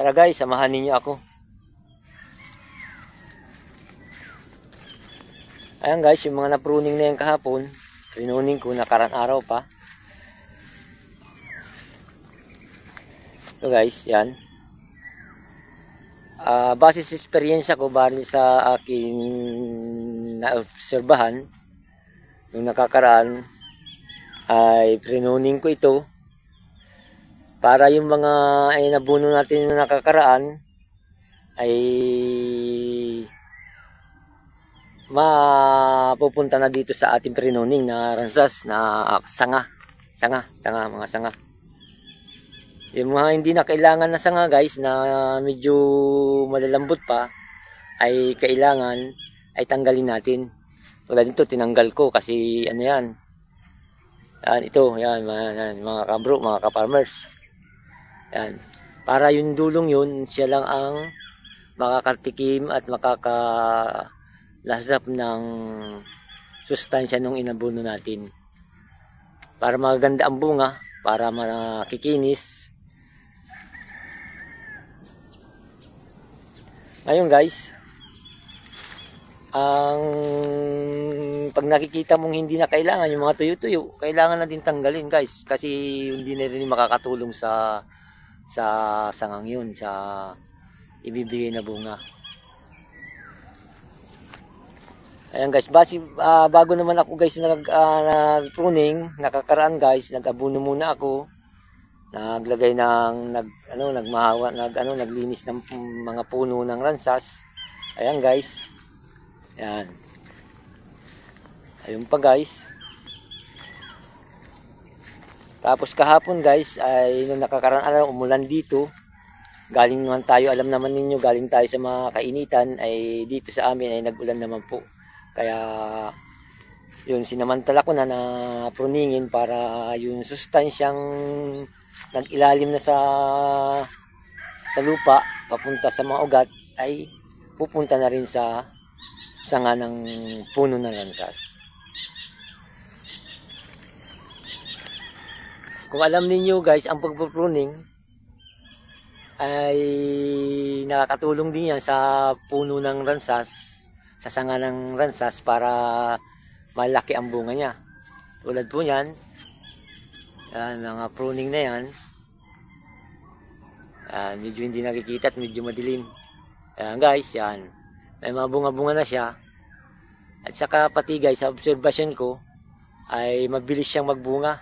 Tara guys, samahan ninyo ako. Ayan guys, yung mga napruning na yan kahapon, pinuning ko nakarang araw pa. So guys, yan. Base sa experience ko, bali sa aking naobserbahan, yung nakakaraan, ay pinuning ko ito para yung mga nabuno natin yung nakakaraan ay mapupunta na dito sa ating pinuning na ransas na mga sanga. Yung mga hindi na kailangan na sanga guys na medyo malalambot pa ay kailangan ay tanggalin natin. Tulad dito tinanggal ko kasi ano yan. Yan mga kabro, mga ka-farmers. Yan. Para yung dulong yun, siya lang ang makakatikim at makakalasap ng sustansya nung inabuno natin. Para maganda ang bunga, para makikinis. Ngayon guys, pag nakikita mong hindi na kailangan yung mga tuyo-tuyo, kailangan na din tanggalin guys, kasi hindi na rin makakatulong sa sangang yun, sa ibibigay na bunga. Ayan guys, bago naman ako guys nag-pruning, nakakaraan guys, nag-abuno muna ako. Naglagay ng naglinis ng mga puno ng ransas. Ayan guys. Ayan. Ayun pa guys. Tapos kahapon guys ay nung nakakaraan araw umulan dito. Galing naman tayo, alam naman ninyo, galing tayo sa mga kainitan, ay dito sa amin ay nag-ulan naman po. Kaya yun, sinamantala ko na pruningin para yung sustansyang nag-ilalim na sa lupa papunta sa mga ugat ay pupunta na rin sa sanga ng puno ng ransas. Kung alam niyo guys, ang pagpupruning ay nakakatulong din yan sa puno ng ransas, sa sanga ng ransas, para malaki ang bunga niya. Tulad po yan, mga pruning na yan, medyo hindi nakikita at medyo madilim. Ayan guys, yan, may mga bunga-bunga na siya. At saka pati guys, sa observation ko ay mabilis siyang magbunga.